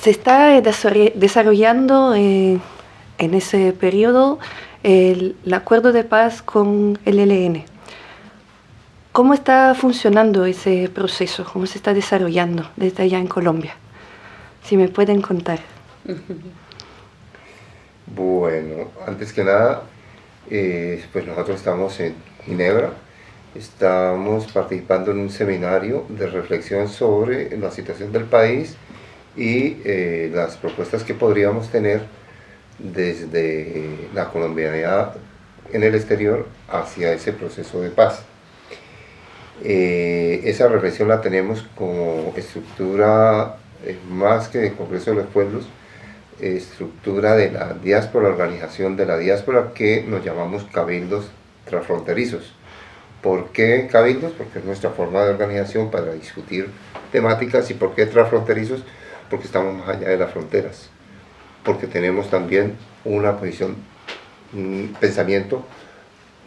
Se está desarrollando en ese periodo el acuerdo de paz con el ELN. ¿Cómo está funcionando ese proceso? ¿Cómo se está desarrollando desde allá en Colombia? Si me pueden contar. Bueno, antes que nada, pues nosotros estamos en Ginebra, estamos participando en un seminario de reflexión sobre la situación del país y las propuestas que podríamos tener desde la colombianidad en el exterior hacia ese proceso de paz. Esa reflexión la tenemos como estructura, más que de Congreso de los Pueblos, estructura de la diáspora, organización de la diáspora, que nos llamamos cabildos transfronterizos. ¿Por qué cabildos? Porque es nuestra forma de organización para discutir temáticas. ¿Y por qué transfronterizos? Porque estamos más allá de las fronteras, porque tenemos también una posición, un pensamiento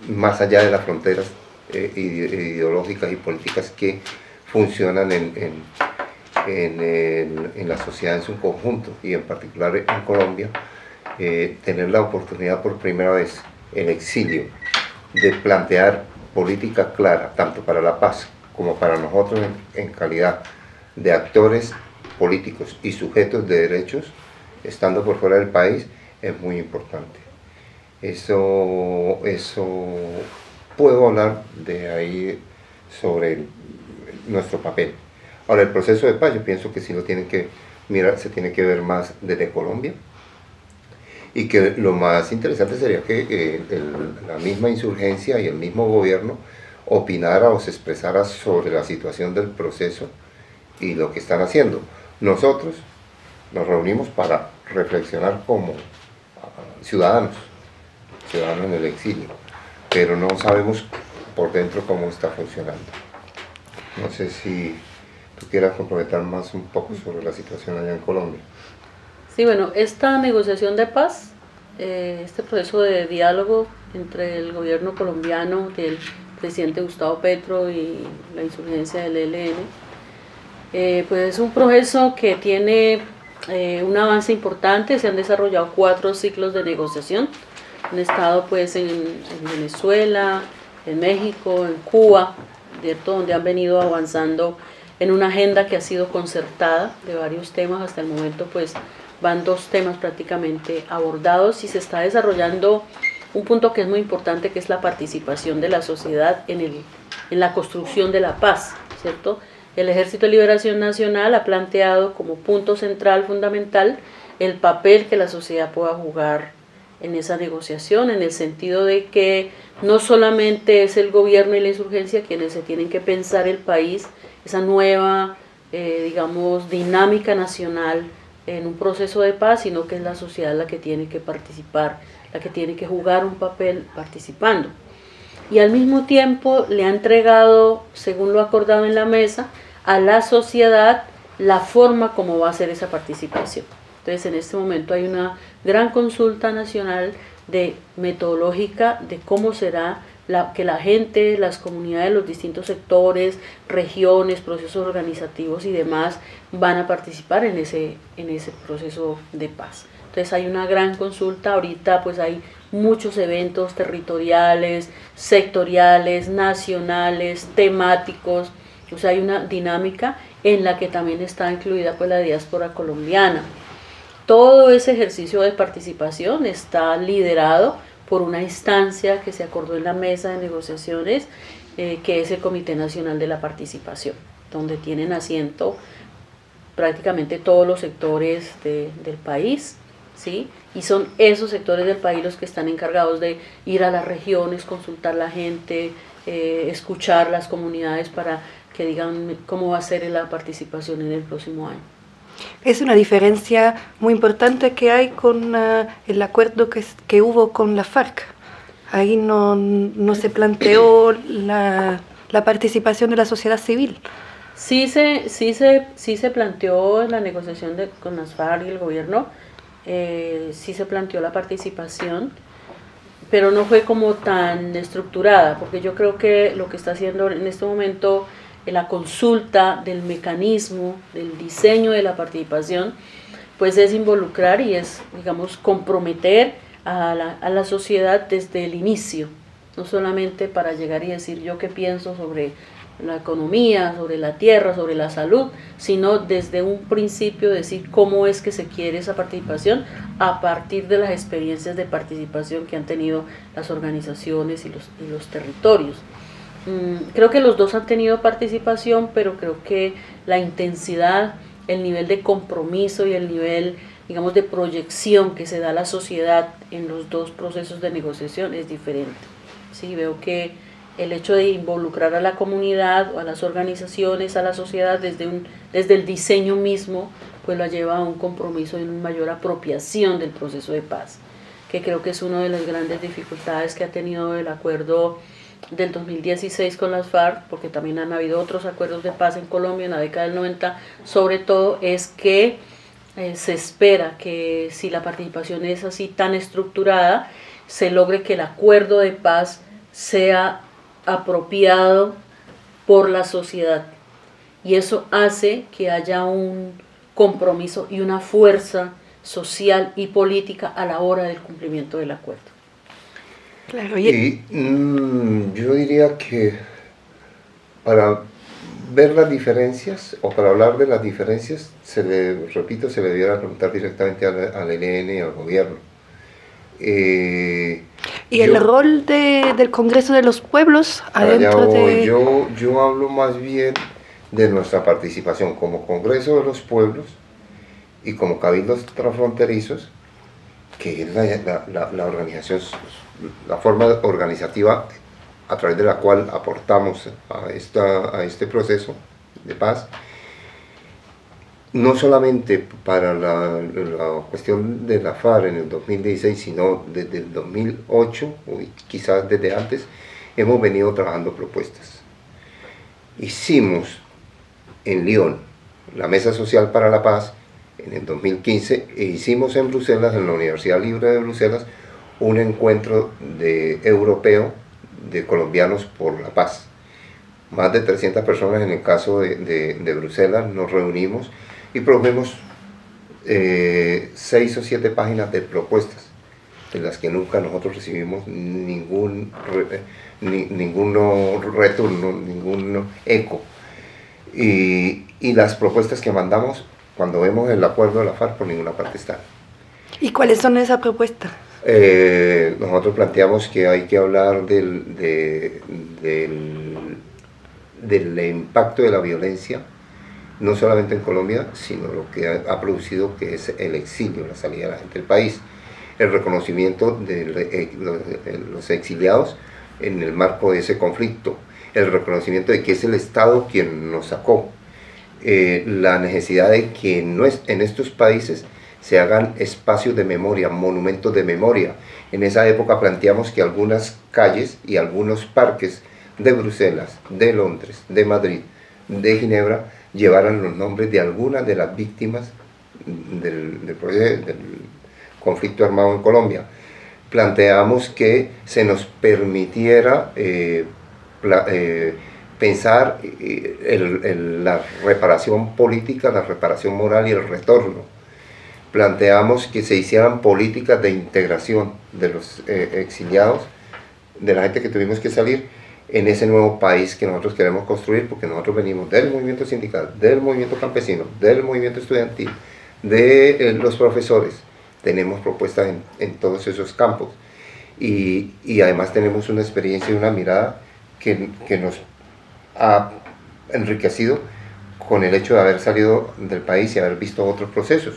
más allá de las fronteras ideológicas y políticas que funcionan en la sociedad en su conjunto, y en particular en Colombia, tener la oportunidad por primera vez en exilio de plantear política clara, tanto para la paz como para nosotros en calidad de actores políticos y sujetos de derechos, estando por fuera del país, es muy importante. Eso puedo hablar de ahí sobre nuestro papel. Ahora, el proceso de paz, yo pienso que sí lo tienen que mirar, se tiene que ver más desde Colombia, y que lo más interesante sería que la misma insurgencia y el mismo gobierno opinara o se expresara sobre la situación del proceso y lo que están haciendo. Nosotros nos reunimos para reflexionar como ciudadanos en el exilio, pero no sabemos por dentro cómo está funcionando. No sé si tú quieras complementar más un poco sobre la situación allá en Colombia. Sí, bueno, esta negociación de paz, este proceso de diálogo entre el gobierno colombiano del presidente Gustavo Petro y la insurgencia del ELN, pues es un proceso que tiene un avance importante. Se han desarrollado 4 ciclos de negociación. Han estado pues en Venezuela, en México, en Cuba, ¿cierto?, donde han venido avanzando en una agenda que ha sido concertada de varios temas. Hasta el momento pues van 2 temas prácticamente abordados, y se está desarrollando un punto que es muy importante, que es la participación de la sociedad en la construcción de la paz, ¿cierto? El Ejército de Liberación Nacional ha planteado como punto central fundamental el papel que la sociedad pueda jugar en esa negociación, en el sentido de que no solamente es el gobierno y la insurgencia quienes se tienen que pensar el país, esa nueva, digamos, dinámica nacional en un proceso de paz, sino que es la sociedad la que tiene que participar, la que tiene que jugar un papel participando. Y al mismo tiempo le ha entregado, según lo acordado en la mesa, a la sociedad la forma como va a ser esa participación. Entonces, en este momento hay una gran consulta nacional metodológica de cómo será que la gente, las comunidades, los distintos sectores, regiones, procesos organizativos y demás van a participar en ese proceso de paz. Entonces hay una gran consulta. Ahorita pues hay muchos eventos territoriales, sectoriales, nacionales, temáticos. O sea, hay una dinámica en la que también está incluida pues la diáspora colombiana. Todo ese ejercicio de participación está liderado por una instancia que se acordó en la mesa de negociaciones, que es el Comité Nacional de la Participación, donde tienen asiento prácticamente todos los sectores del país, ¿sí? Y son esos sectores del país los que están encargados de ir a las regiones, consultar a la gente, escuchar las comunidades para que digan cómo va a ser la participación en el próximo año. Es una diferencia muy importante que hay con el acuerdo que hubo con la FARC. Ahí no se planteó la participación de la sociedad civil. Sí se planteó en la negociación con las FARC y el gobierno, sí se planteó la participación, pero no fue como tan estructurada, porque yo creo que lo que está haciendo en este momento la consulta del mecanismo, del diseño de la participación, pues es involucrar y es, digamos, comprometer a la sociedad desde el inicio, no solamente para llegar y decir yo qué pienso sobre la economía, sobre la tierra, sobre la salud, sino desde un principio decir cómo es que se quiere esa participación a partir de las experiencias de participación que han tenido las organizaciones y los territorios. Creo que los dos han tenido participación, pero creo que la intensidad, el nivel de compromiso y el nivel, digamos, de proyección que se da a la sociedad en los dos procesos de negociación es diferente. Sí, veo que el hecho de involucrar a la comunidad, a las organizaciones, a la sociedad desde el diseño mismo, pues la lleva a un compromiso y una mayor apropiación del proceso de paz, que creo que es una de las grandes dificultades que ha tenido el acuerdo del 2016 con las FARC, porque también han habido otros acuerdos de paz en Colombia en la década del 90, sobre todo es que se espera que si la participación es así tan estructurada, se logre que el acuerdo de paz sea apropiado por la sociedad, y eso hace que haya un compromiso y una fuerza social y política a la hora del cumplimiento del acuerdo. Claro, Y yo diría que para ver las diferencias o para hablar de las diferencias, se le debiera preguntar directamente al ELN y al gobierno. y el rol del Congreso de los Pueblos adentro de... Yo hablo más bien de nuestra participación como Congreso de los Pueblos y como Cabildos Transfronterizos, que es la organización, la forma organizativa a través de la cual aportamos a este proceso de paz, no solamente para la cuestión de la FARC en el 2016, sino desde el 2008, o quizás desde antes, hemos venido trabajando propuestas. Hicimos en Lyon la Mesa Social para la Paz en el 2015 e hicimos en Bruselas, en la Universidad Libre de Bruselas, un encuentro europeo de colombianos por la paz. Más de 300 personas en el caso de Bruselas nos reunimos y propusimos 6 o 7 páginas de propuestas, de las que nunca nosotros recibimos ningún retorno, ningún eco. Y las propuestas que mandamos, cuando vemos el acuerdo de la FARC, por ninguna parte están. ¿Y cuáles son esas propuestas? Nosotros planteamos que hay que hablar del impacto de la violencia, no solamente en Colombia, sino lo que ha producido, que es el exilio, la salida de la gente del país, el reconocimiento de los exiliados en el marco de ese conflicto, el reconocimiento de que es el Estado quien nos sacó, la necesidad de que en estos países se hagan espacios de memoria, monumentos de memoria. En esa época planteamos que algunas calles y algunos parques de Bruselas, de Londres, de Madrid, de Ginebra, llevaran los nombres de algunas de las víctimas del conflicto armado en Colombia. Planteamos que se nos permitiera pensar la reparación política, la reparación moral y el retorno. Planteamos que se hicieran políticas de integración de los exiliados, de la gente que tuvimos que salir, en ese nuevo país que nosotros queremos construir, porque nosotros venimos del movimiento sindical, del movimiento campesino, del movimiento estudiantil, de los profesores. Tenemos propuestas en todos esos campos y además tenemos una experiencia y una mirada que nos ha enriquecido con el hecho de haber salido del país y haber visto otros procesos.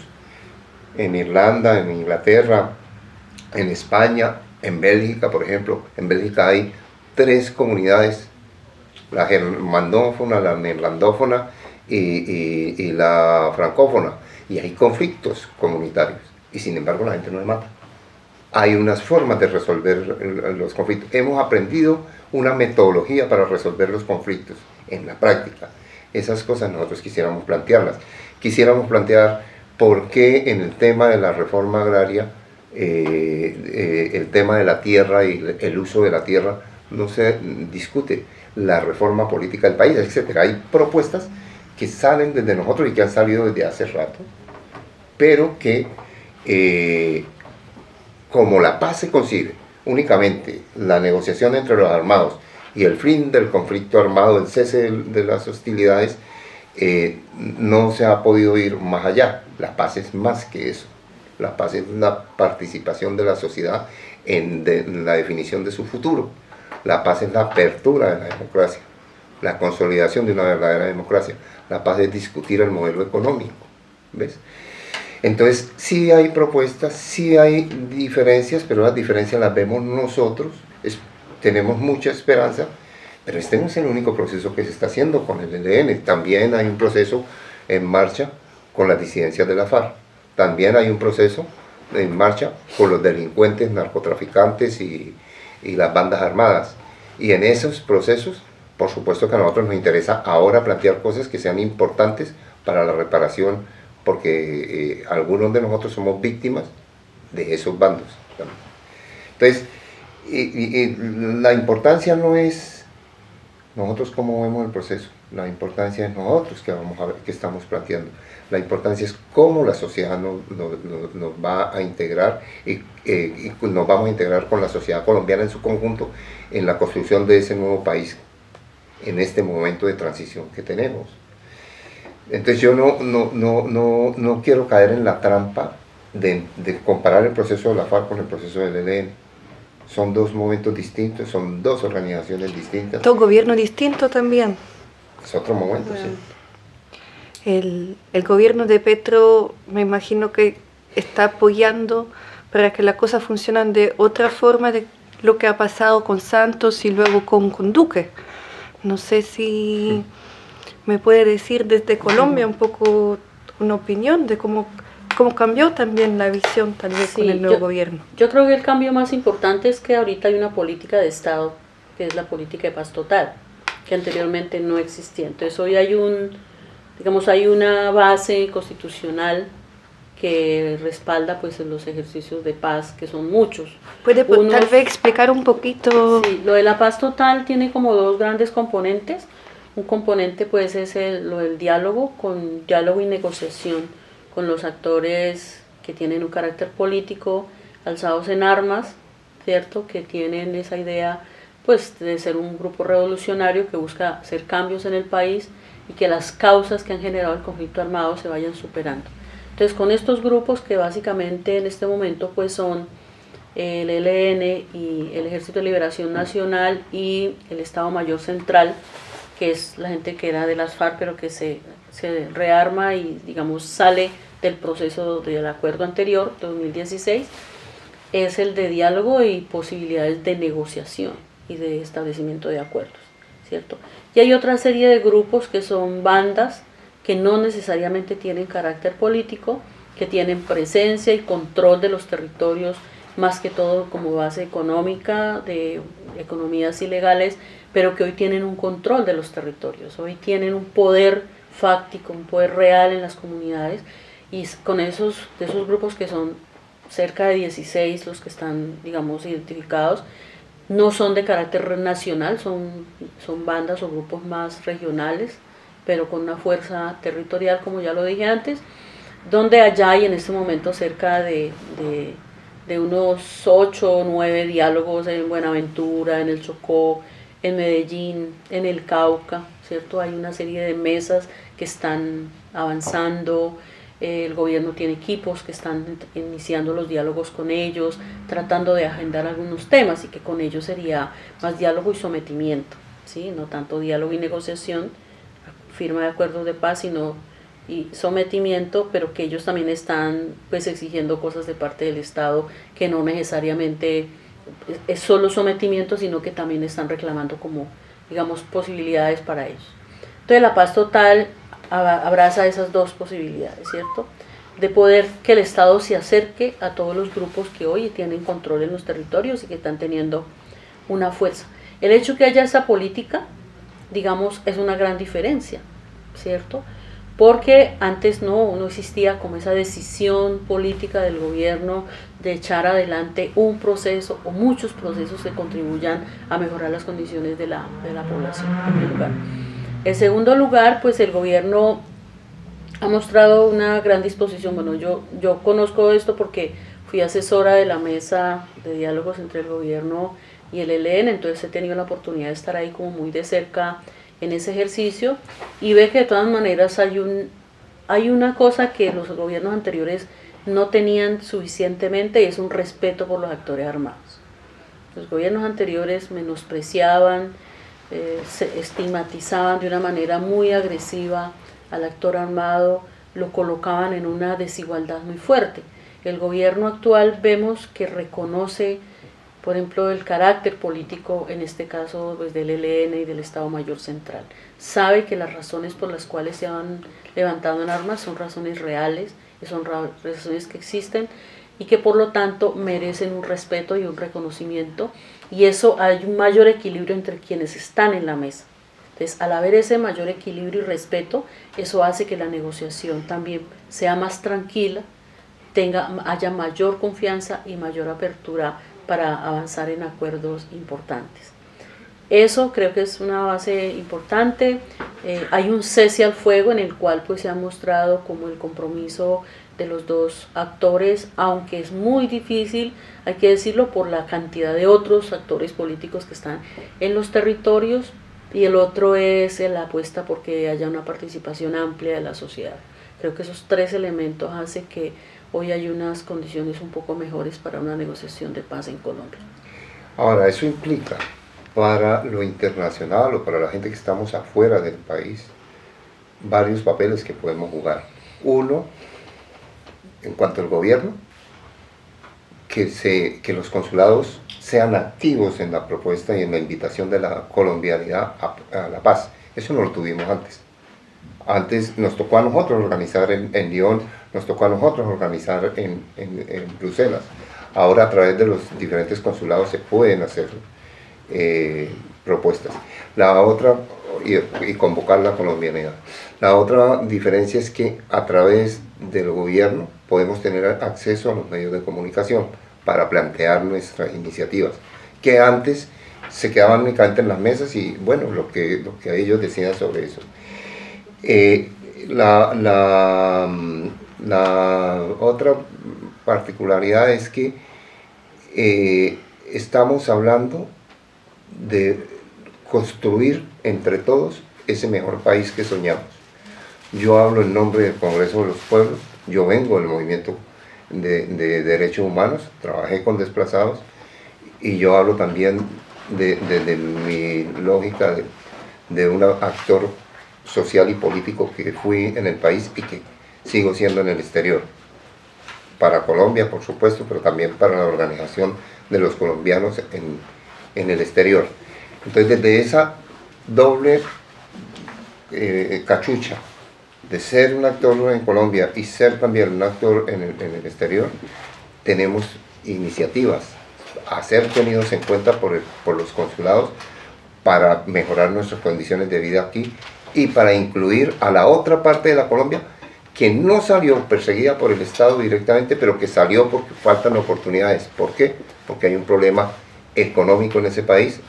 En Irlanda, en Inglaterra, en España, en Bélgica, por ejemplo. En Bélgica hay 3 comunidades, la germanófona, la neerlandófona y la francófona, y hay conflictos comunitarios, y sin embargo la gente no se mata. Hay unas formas de resolver los conflictos. Hemos aprendido una metodología para resolver los conflictos en la práctica. Esas cosas nosotros quisiéramos plantearlas. Quisiéramos plantear por qué en el tema de la reforma agraria, el tema de la tierra y el uso de la tierra, no se discute la reforma política del país, etc. Hay propuestas que salen desde nosotros y que han salido desde hace rato, pero que como la paz se consigue únicamente la negociación entre los armados y el fin del conflicto armado, el cese de las hostilidades, no se ha podido ir más allá. La paz es más que eso. La paz es una participación de la sociedad en la definición de su futuro. La paz es la apertura de la democracia, la consolidación de una verdadera democracia. La paz es discutir el modelo económico, ¿ves? Entonces, sí hay propuestas, sí hay diferencias, pero las diferencias las vemos nosotros, tenemos mucha esperanza, pero este no es el único proceso que se está haciendo con el ELN. También hay un proceso en marcha con las disidencias de la FARC, también hay un proceso en marcha con los delincuentes, narcotraficantes y las bandas armadas. Y en esos procesos, por supuesto que a nosotros nos interesa ahora plantear cosas que sean importantes para la reparación, porque algunos de nosotros somos víctimas de esos bandos también. Entonces, la importancia no es nosotros cómo vemos el proceso, la importancia es nosotros que vamos a ver, que estamos planteando. La importancia es cómo la sociedad nos va a integrar y nos vamos a integrar con la sociedad colombiana en su conjunto en la construcción de ese nuevo país en este momento de transición que tenemos. Entonces yo no quiero caer en la trampa de comparar el proceso de la FARC con el proceso del ELN. Son dos momentos distintos, son dos organizaciones distintas. Dos gobiernos distintos también. Es otro momento, bueno. Sí. El gobierno de Petro, me imagino que está apoyando para que las cosas funcionen de otra forma de lo que ha pasado con Santos y luego con Duque. No sé si me puede decir desde Colombia un poco una opinión de cómo cambió también la visión tal vez con el nuevo gobierno. Yo creo que el cambio más importante es que ahorita hay una política de Estado, que es la política de paz total, que anteriormente no existía. Entonces hoy hay hay una base constitucional que respalda pues los ejercicios de paz, que son muchos. ¿Puede tal vez explicar un poquito? Sí, lo de la paz total tiene como dos grandes componentes. Un componente pues es lo del diálogo y negociación con los actores que tienen un carácter político, alzados en armas, ¿cierto? Que tienen esa idea pues de ser un grupo revolucionario que busca hacer cambios en el país y que las causas que han generado el conflicto armado se vayan superando. Entonces con estos grupos que básicamente en este momento pues son el ELN y el Ejército de Liberación Nacional y el Estado Mayor Central, que es la gente que era de las FARC pero que se rearma y digamos sale del proceso del acuerdo anterior, 2016, es el de diálogo y posibilidades de negociación y de establecimiento de acuerdos, ¿cierto? Y hay otra serie de grupos que son bandas que no necesariamente tienen carácter político, que tienen presencia y control de los territorios, más que todo como base económica, de economías ilegales, pero que hoy tienen un control de los territorios, hoy tienen un poder fáctico, un poder real en las comunidades, y con de esos grupos que son cerca de 16 los que están, digamos, identificados, no son de carácter nacional, son bandas o grupos más regionales, pero con una fuerza territorial, como ya lo dije antes, donde allá hay en este momento cerca de unos 8 o 9 diálogos en Buenaventura, en el Chocó, en Medellín, en el Cauca, ¿cierto? Hay una serie de mesas que están avanzando, el gobierno tiene equipos que están iniciando los diálogos con ellos, tratando de agendar algunos temas y que con ellos sería más diálogo y sometimiento, ¿sí? No tanto diálogo y negociación, firma de acuerdos de paz, sino y sometimiento, pero que ellos también están pues exigiendo cosas de parte del Estado que no necesariamente es solo sometimiento, sino que también están reclamando como, digamos, posibilidades para ellos. Entonces la paz total abraza esas dos posibilidades, ¿cierto? De poder que el Estado se acerque a todos los grupos que hoy tienen control en los territorios y que están teniendo una fuerza. El hecho que haya esa política, digamos, es una gran diferencia, ¿cierto? Porque antes no existía como esa decisión política del gobierno de echar adelante un proceso o muchos procesos que contribuyan a mejorar las condiciones de la población, en primer lugar. En segundo lugar, pues el gobierno ha mostrado una gran disposición. Bueno, yo conozco esto porque fui asesora de la mesa de diálogos entre el gobierno y el ELN, entonces he tenido la oportunidad de estar ahí como muy de cerca en ese ejercicio y ve que de todas maneras hay una cosa que los gobiernos anteriores no tenían suficientemente y es un respeto por los actores armados. Los gobiernos anteriores menospreciaban, se estigmatizaban de una manera muy agresiva al actor armado, lo colocaban en una desigualdad muy fuerte. El gobierno actual vemos que reconoce, por ejemplo, el carácter político, en este caso pues, del ELN y del Estado Mayor Central. Sabe que las razones por las cuales se han levantado en armas son razones reales, son razones que existen y que por lo tanto merecen un respeto y un reconocimiento, y eso hay un mayor equilibrio entre quienes están en la mesa. Entonces, al haber ese mayor equilibrio y respeto, eso hace que la negociación también sea más tranquila, haya mayor confianza y mayor apertura para avanzar en acuerdos importantes. Eso creo que es una base importante. Hay un cese al fuego en el cual pues, se ha mostrado como el compromiso de los dos actores, aunque es muy difícil, hay que decirlo, por la cantidad de otros actores políticos que están en los territorios, y el otro es la apuesta porque haya una participación amplia de la sociedad. Creo que esos tres elementos hacen que hoy hay unas condiciones un poco mejores para una negociación de paz en Colombia. Ahora, eso implica para lo internacional o para la gente que estamos afuera del país varios papeles que podemos jugar. Uno, en cuanto al gobierno, que los consulados sean activos en la propuesta y en la invitación de la colombianidad a la paz. Eso no lo tuvimos antes. Antes nos tocó a nosotros organizar en Lyon, nos tocó a nosotros organizar en Bruselas. Ahora a través de los diferentes consulados se pueden hacer propuestas. La otra, y convocar la colombianidad. La otra diferencia es que a través del gobierno podemos tener acceso a los medios de comunicación para plantear nuestras iniciativas, que antes se quedaban únicamente en las mesas y bueno, lo que ellos decían sobre eso. La otra particularidad es que estamos hablando de construir entre todos ese mejor país que soñamos. Yo hablo en nombre del Congreso de los Pueblos, yo vengo del movimiento de derechos humanos, trabajé con desplazados y yo hablo también de mi lógica de un actor social y político que fui en el país y que sigo siendo en el exterior. Para Colombia, por supuesto, pero también para la organización de los colombianos en el exterior. Entonces, desde esa doble cachucha de ser un actor en Colombia y ser también un actor en el exterior, tenemos iniciativas a ser tenidos en cuenta por los consulados para mejorar nuestras condiciones de vida aquí y para incluir a la otra parte de la Colombia que no salió perseguida por el Estado directamente, pero que salió porque faltan oportunidades. ¿Por qué? Porque hay un problema económico en ese país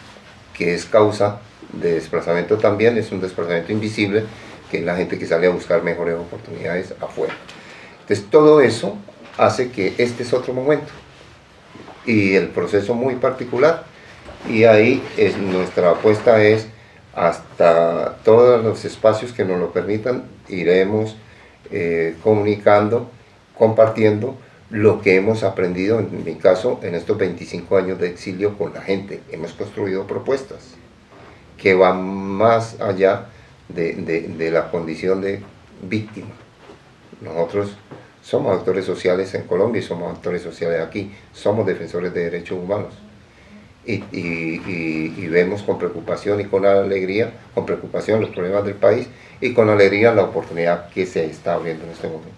que es causa de desplazamiento también, es un desplazamiento invisible, que es la gente que sale a buscar mejores oportunidades afuera. Entonces todo eso hace que este es otro momento y el proceso muy particular, y ahí nuestra apuesta es hasta todos los espacios que nos lo permitan, iremos comunicando, compartiendo lo que hemos aprendido, en mi caso, en estos 25 años de exilio con la gente. Hemos construido propuestas que van más allá de la condición de víctima. Nosotros somos actores sociales en Colombia y somos actores sociales aquí, somos defensores de derechos humanos y vemos con preocupación y con alegría, con preocupación los problemas del país y con alegría la oportunidad que se está abriendo en este momento.